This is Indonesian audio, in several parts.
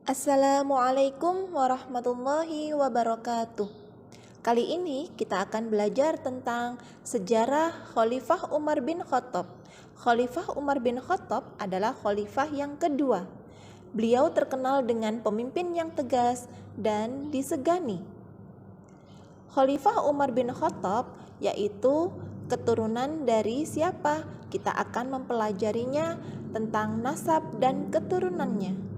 Assalamualaikum warahmatullahi wabarakatuh. Kali ini kita akan belajar tentang sejarah Khalifah Umar bin Khattab. Khalifah Umar bin Khattab adalah khalifah yang kedua. Beliau terkenal dengan pemimpin yang tegas dan disegani. Khalifah Umar bin Khattab yaitu keturunan dari siapa? Kita akan mempelajarinya tentang nasab dan keturunannya.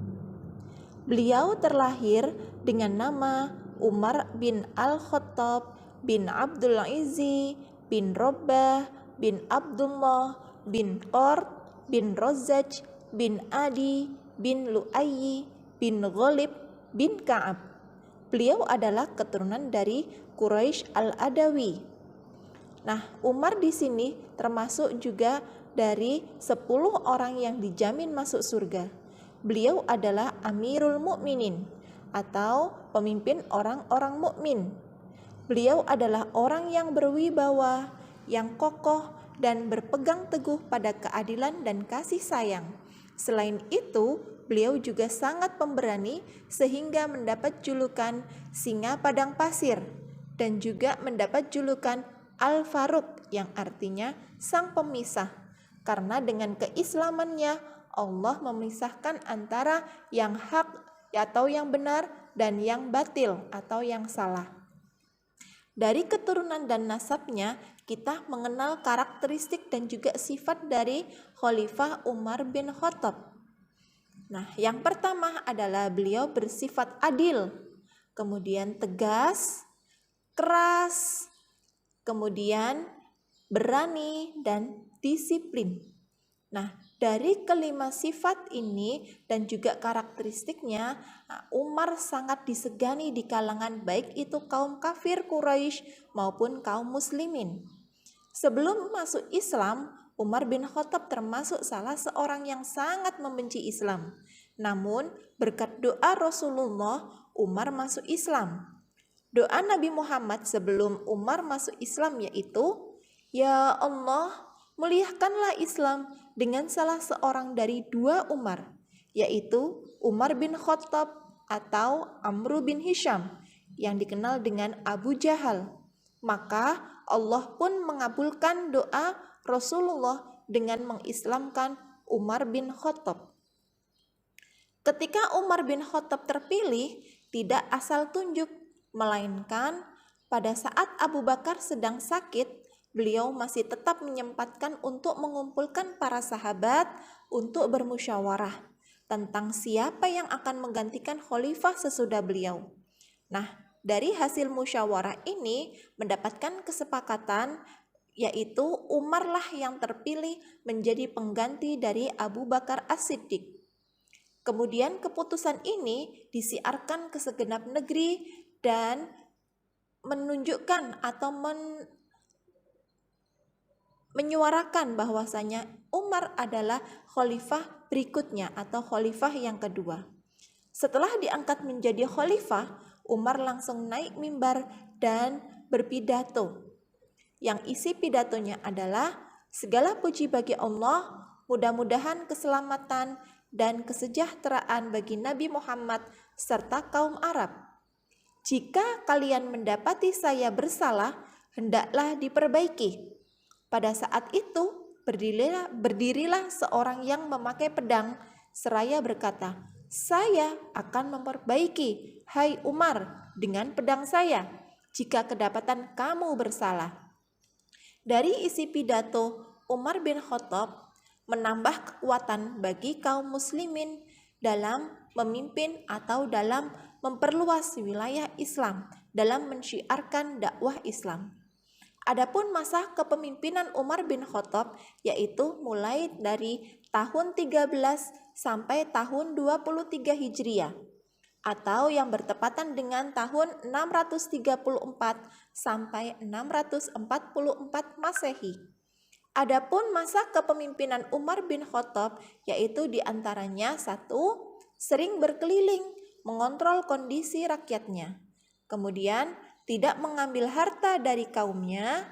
Beliau terlahir dengan nama Umar bin Al-Khattab bin Abdul Izzi bin Robbah bin Abdullah bin Qurt bin Rozaj bin Adi bin Lu'ayyi bin Ghalib bin Ka'ab. Beliau adalah keturunan dari Quraisy Al-Adawi. Nah, Umar di sini termasuk juga dari 10 orang yang dijamin masuk surga. Beliau adalah Amirul Mukminin atau pemimpin orang-orang mukmin. Beliau adalah orang yang berwibawa, yang kokoh dan berpegang teguh pada keadilan dan kasih sayang. Selain itu, beliau juga sangat pemberani sehingga mendapat julukan singa padang pasir dan juga mendapat julukan Al-Faruq yang artinya sang pemisah. Karena dengan keislamannya Allah memisahkan antara yang hak atau yang benar dan yang batil atau yang salah. Dari keturunan dan nasabnya, kita mengenal karakteristik dan juga sifat dari Khalifah Umar bin Khattab. Nah, yang pertama adalah beliau bersifat adil, kemudian tegas, keras, kemudian berani dan disiplin. Nah, dari kelima sifat ini dan juga karakteristiknya, Umar sangat disegani di kalangan baik itu kaum kafir Quraisy maupun kaum muslimin. Sebelum masuk Islam, Umar bin Khattab termasuk salah seorang yang sangat membenci Islam. Namun, berkat doa Rasulullah, Umar masuk Islam. Doa Nabi Muhammad sebelum Umar masuk Islam yaitu, "Ya Allah, muliakanlah Islam dengan salah seorang dari dua Umar, yaitu Umar bin Khattab atau Amr bin Hisham yang dikenal dengan Abu Jahal." Maka Allah pun mengabulkan doa Rasulullah dengan mengislamkan Umar bin Khattab. Ketika Umar bin Khattab terpilih, tidak asal tunjuk, melainkan pada saat Abu Bakar sedang sakit, beliau masih tetap menyempatkan untuk mengumpulkan para sahabat untuk bermusyawarah tentang siapa yang akan menggantikan khalifah sesudah beliau. Nah, dari hasil musyawarah ini mendapatkan kesepakatan yaitu Umarlah yang terpilih menjadi pengganti dari Abu Bakar As-Siddiq. Kemudian keputusan ini disiarkan ke segenap negeri dan menunjukkan atau menyuarakan bahwasanya Umar adalah khalifah berikutnya atau khalifah yang kedua. Setelah diangkat menjadi khalifah, Umar langsung naik mimbar dan berpidato. Yang isi pidatonya adalah, "Segala puji bagi Allah, mudah-mudahan keselamatan dan kesejahteraan bagi Nabi Muhammad serta kaum Arab. Jika kalian mendapati saya bersalah, hendaklah diperbaiki." Pada saat itu, berdirilah seorang yang memakai pedang seraya berkata, "Saya akan memperbaiki, hai Umar, dengan pedang saya, jika kedapatan kamu bersalah." Dari isi pidato, Umar bin Khattab menambah kekuatan bagi kaum muslimin dalam memimpin atau dalam memperluas wilayah Islam, dalam mensyiarkan dakwah Islam. Adapun masa kepemimpinan Umar bin Khattab yaitu mulai dari tahun 13 sampai tahun 23 Hijriah atau yang bertepatan dengan tahun 634 sampai 644 Masehi. Adapun masa kepemimpinan Umar bin Khattab yaitu diantaranya 1. Sering berkeliling mengontrol kondisi rakyatnya. Kemudian tidak mengambil harta dari kaumnya,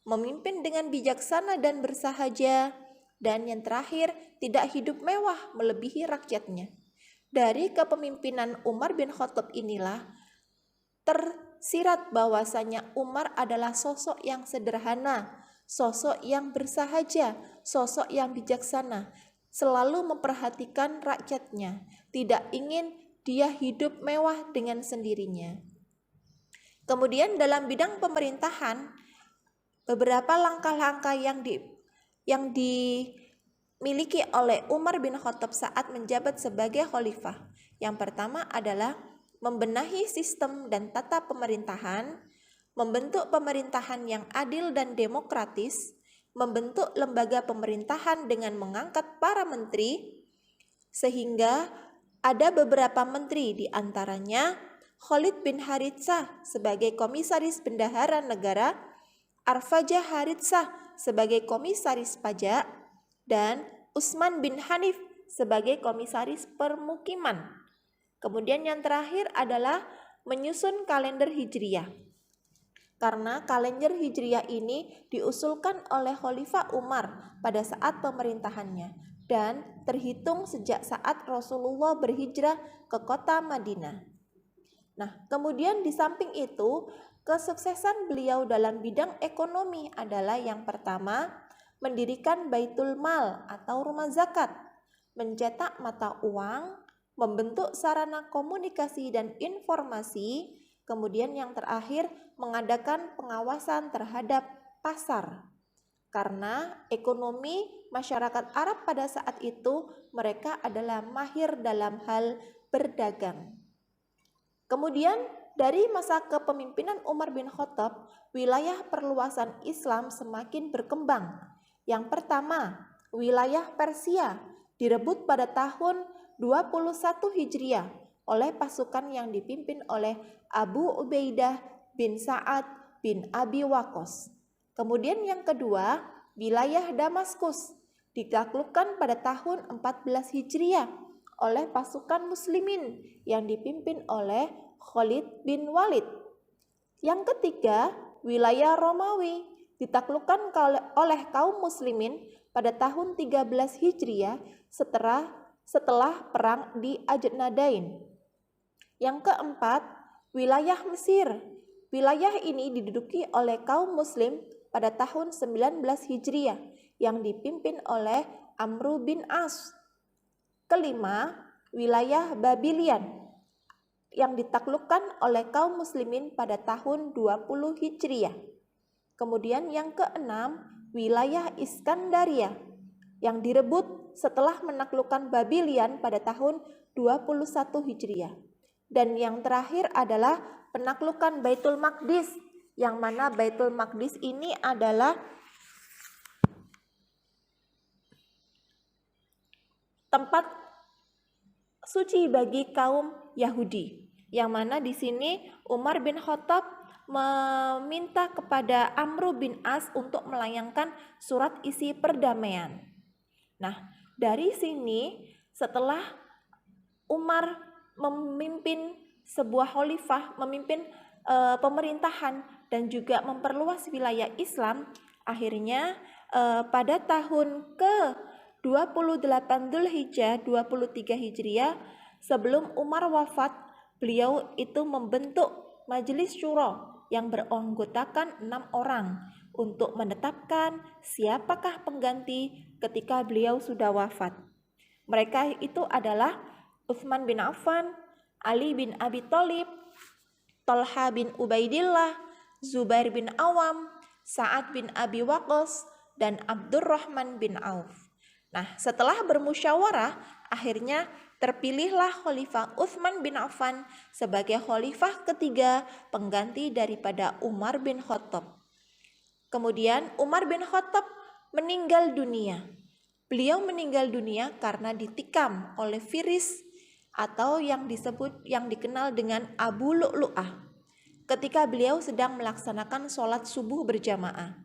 memimpin dengan bijaksana dan bersahaja, dan yang terakhir tidak hidup mewah melebihi rakyatnya. Dari kepemimpinan Umar bin Khattab inilah tersirat bahwasanya Umar adalah sosok yang sederhana, sosok yang bersahaja, sosok yang bijaksana, selalu memperhatikan rakyatnya, tidak ingin dia hidup mewah dengan sendirinya. Kemudian dalam bidang pemerintahan, beberapa langkah-langkah yang dimiliki oleh Umar bin Khattab saat menjabat sebagai khalifah. Yang pertama adalah membenahi sistem dan tata pemerintahan, membentuk pemerintahan yang adil dan demokratis, membentuk lembaga pemerintahan dengan mengangkat para menteri, sehingga ada beberapa menteri di antaranya Khalid bin Haritsah sebagai komisaris bendahara negara, Arfajah Haritsah sebagai komisaris pajak, dan Utsman bin Hanif sebagai komisaris permukiman. Kemudian yang terakhir adalah menyusun kalender Hijriyah. Karena kalender Hijriyah ini diusulkan oleh Khalifah Umar pada saat pemerintahannya dan terhitung sejak saat Rasulullah berhijrah ke kota Madinah. Nah, kemudian di samping itu, kesuksesan beliau dalam bidang ekonomi adalah yang pertama, mendirikan Baitul Mal atau rumah zakat, mencetak mata uang, membentuk sarana komunikasi dan informasi, kemudian yang terakhir mengadakan pengawasan terhadap pasar. Karena ekonomi masyarakat Arab pada saat itu mereka adalah mahir dalam hal berdagang. Kemudian dari masa kepemimpinan Umar bin Khattab, wilayah perluasan Islam semakin berkembang. Yang pertama, wilayah Persia direbut pada tahun 21 Hijriah oleh pasukan yang dipimpin oleh Abu Ubaidah bin Sa'ad bin Abi Waqqas. Kemudian yang kedua, wilayah Damaskus ditaklukkan pada tahun 14 Hijriah oleh pasukan muslimin yang dipimpin oleh Khalid bin Walid. Yang ketiga, wilayah Romawi ditaklukkan oleh kaum muslimin pada tahun 13 Hijriah setelah perang di Ajnadain. Yang keempat, wilayah Mesir. Wilayah ini diduduki oleh kaum muslim pada tahun 19 Hijriah yang dipimpin oleh Amr bin As. Kelima, wilayah Babilian yang ditaklukkan oleh kaum muslimin pada tahun 20 Hijriah. Kemudian yang keenam, wilayah Iskandaria yang direbut setelah menaklukkan Babilian pada tahun 21 Hijriah. Dan yang terakhir adalah penaklukan Baitul Maqdis, yang mana Baitul Maqdis ini adalah tempat suci bagi kaum Yahudi, yang mana di sini Umar bin Khattab meminta kepada Amr bin As untuk melayangkan surat isi perdamaian. Nah, dari sini setelah Umar memimpin sebuah khalifah, memimpin pemerintahan dan juga memperluas wilayah Islam, akhirnya pada tahun ke-28 Dzulhijjah 23 Hijriah, sebelum Umar wafat, beliau itu membentuk majelis syuro yang beranggotakan 6 orang untuk menetapkan siapakah pengganti ketika beliau sudah wafat. Mereka itu adalah Utsman bin Affan, Ali bin Abi Thalib, Thalha bin Ubaidillah, Zubair bin Awam, Sa'ad bin Abi Waqqas, dan Abdurrahman bin Auf. Nah, setelah bermusyawarah, akhirnya terpilihlah Khalifah Utsman bin Affan sebagai khalifah ketiga pengganti daripada Umar bin Khattab. Kemudian Umar bin Khattab meninggal dunia. Beliau meninggal dunia karena ditikam oleh virus atau yang dikenal dengan Abu Lu'lu'ah ketika beliau sedang melaksanakan sholat subuh berjamaah.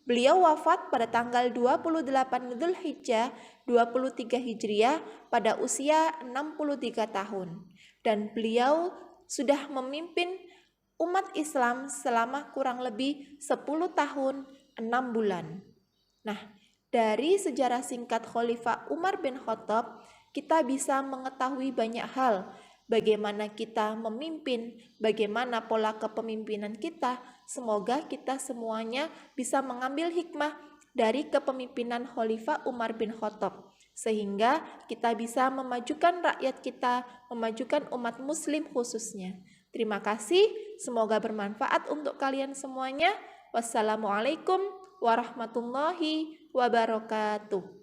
Beliau wafat pada tanggal 28 Dzulhijjah 23 Hijriah pada usia 63 tahun. Dan beliau sudah memimpin umat Islam selama kurang lebih 10 tahun 6 bulan. Nah, dari sejarah singkat Khalifah Umar bin Khattab, kita bisa mengetahui banyak hal. Bagaimana kita memimpin, bagaimana pola kepemimpinan kita. Semoga kita semuanya bisa mengambil hikmah dari kepemimpinan Khalifah Umar bin Khattab, sehingga kita bisa memajukan rakyat kita, memajukan umat muslim khususnya. Terima kasih, semoga bermanfaat untuk kalian semuanya. Wassalamualaikum warahmatullahi wabarakatuh.